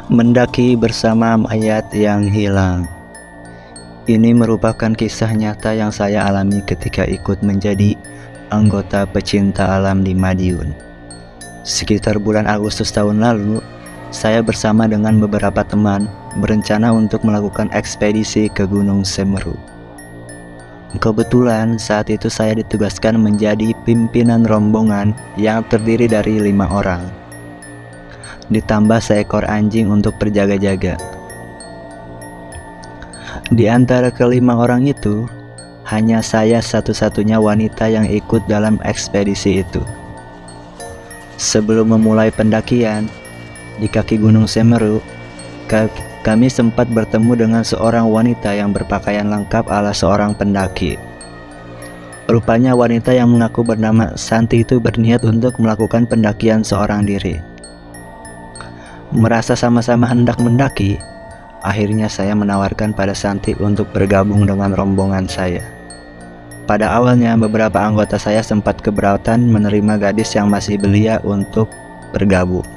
Mendaki bersama mayat yang hilang. Ini merupakan kisah nyata yang saya alami ketika ikut menjadi anggota pecinta alam di Madiun. Sekitar bulan Agustus tahun lalu, saya bersama dengan beberapa teman berencana untuk melakukan ekspedisi ke Gunung Semeru. Kebetulan saat itu saya ditugaskan menjadi pimpinan rombongan yang terdiri dari 5 orang. Ditambah seekor anjing untuk berjaga-jaga. Di antara kelima orang itu, hanya saya satu-satunya wanita yang ikut dalam ekspedisi itu. Sebelum memulai pendakian di kaki Gunung Semeru, kami sempat bertemu dengan seorang wanita yang berpakaian lengkap ala seorang pendaki. Rupanya wanita yang mengaku bernama Santi itu berniat untuk melakukan pendakian seorang diri. Merasa sama-sama hendak mendaki, akhirnya saya menawarkan pada Santi untuk bergabung dengan rombongan saya. Pada awalnya beberapa anggota saya sempat keberatan menerima gadis yang masih belia untuk bergabung.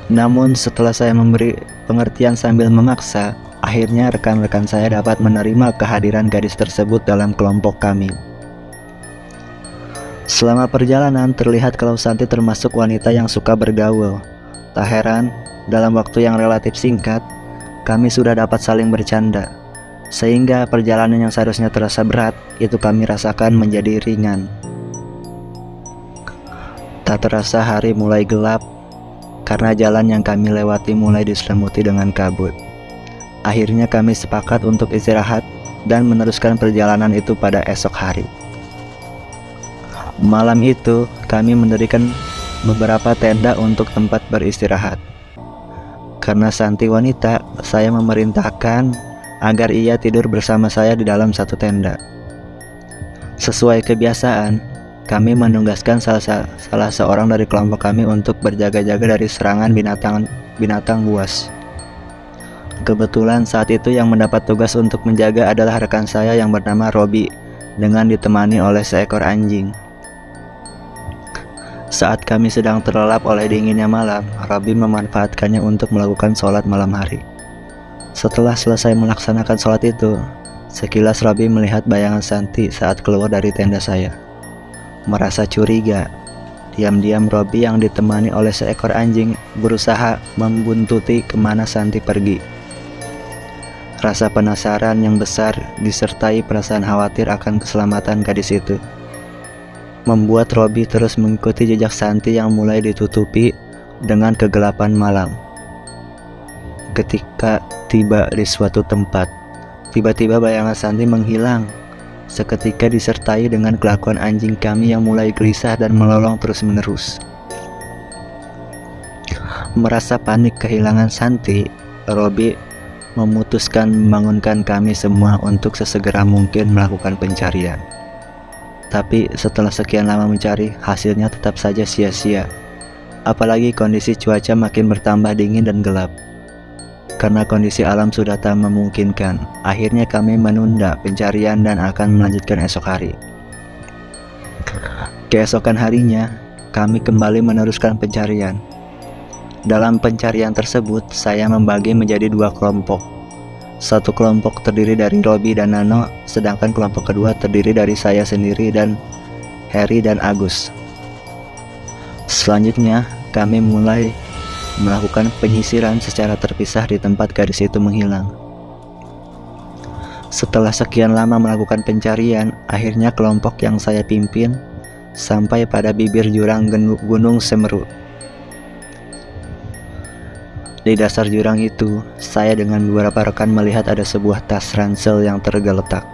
Namun setelah saya memberi pengertian sambil memaksa, akhirnya rekan-rekan saya dapat menerima kehadiran gadis tersebut dalam kelompok kami. Selama perjalanan terlihat kalau Santi termasuk wanita yang suka bergaul. Tak heran, dalam waktu yang relatif singkat, kami sudah dapat saling bercanda. Sehingga perjalanan yang seharusnya terasa berat, itu kami rasakan menjadi ringan. Tak terasa hari mulai gelap, karena jalan yang kami lewati mulai diselimuti dengan kabut. Akhirnya kami sepakat untuk istirahat dan meneruskan perjalanan itu pada esok hari. Malam itu kami mendirikan beberapa tenda untuk tempat beristirahat. Karena Santi wanita, saya memerintahkan agar ia tidur bersama saya di dalam satu tenda. Sesuai kebiasaan, kami menugaskan salah seorang dari kelompok kami untuk berjaga-jaga dari serangan binatang buas. Kebetulan saat itu yang mendapat tugas untuk menjaga adalah rekan saya yang bernama Robi, dengan ditemani oleh seekor anjing. Saat kami sedang terlelap oleh dinginnya malam, Robi memanfaatkannya untuk melakukan sholat malam hari. Setelah selesai melaksanakan sholat itu, sekilas Robi melihat bayangan Santi saat keluar dari tenda saya. Merasa curiga, diam-diam Robi yang ditemani oleh seekor anjing berusaha membuntuti kemana Santi pergi. Rasa penasaran yang besar disertai perasaan khawatir akan keselamatan gadis itu membuat Robi terus mengikuti jejak Santi yang mulai ditutupi dengan kegelapan malam. Ketika tiba di suatu tempat, tiba-tiba bayangan Santi menghilang. Seketika disertai dengan kelakuan anjing kami yang mulai gelisah dan melolong terus-menerus. Merasa panik kehilangan Santi, Robi memutuskan membangunkan kami semua untuk sesegera mungkin melakukan pencarian. Tapi setelah sekian lama mencari, hasilnya tetap saja sia-sia. Apalagi kondisi cuaca makin bertambah dingin dan gelap. Karena kondisi alam sudah tak memungkinkan, akhirnya kami menunda pencarian dan akan melanjutkan esok hari. Keesokan harinya, kami kembali meneruskan pencarian. Dalam pencarian tersebut, saya membagi menjadi 2 kelompok. Satu kelompok terdiri dari Robi dan Nano, sedangkan kelompok kedua terdiri dari saya sendiri dan Heri dan Agus. Selanjutnya, kami mulai melakukan penyisiran secara terpisah di tempat gadis itu menghilang. Setelah sekian lama melakukan pencarian, akhirnya kelompok yang saya pimpin sampai pada bibir jurang Gunung Semeru. Di dasar jurang itu, saya dengan beberapa rekan melihat ada sebuah tas ransel yang tergeletak.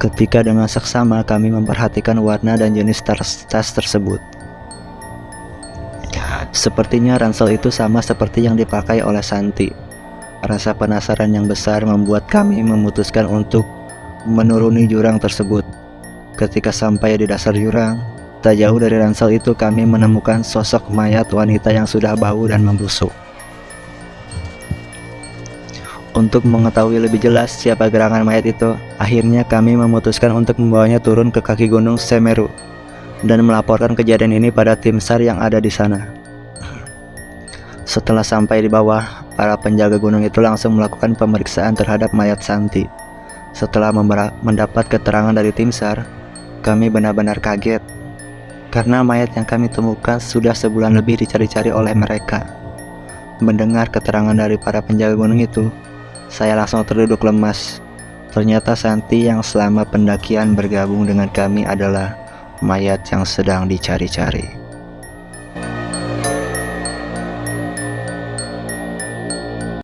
Ketika dengan seksama kami memperhatikan warna dan jenis tas tersebut. Sepertinya ransel itu sama seperti yang dipakai oleh Santi. Rasa penasaran yang besar membuat kami memutuskan untuk menuruni jurang tersebut. Ketika sampai di dasar jurang, tak jauh dari ransel itu kami menemukan sosok mayat wanita yang sudah bau dan membusuk. Untuk mengetahui lebih jelas siapa gerangan mayat itu, akhirnya kami memutuskan untuk membawanya turun ke kaki Gunung Semeru dan melaporkan kejadian ini pada tim SAR yang ada di sana. Setelah sampai di bawah, para penjaga gunung itu langsung melakukan pemeriksaan terhadap mayat Santi. Setelah mendapat keterangan dari tim SAR, kami benar-benar kaget karena mayat yang kami temukan sudah sebulan lebih dicari-cari oleh mereka. Mendengar keterangan dari para penjaga gunung itu, saya langsung terduduk lemas. Ternyata Santi yang selama pendakian bergabung dengan kami adalah mayat yang sedang dicari-cari.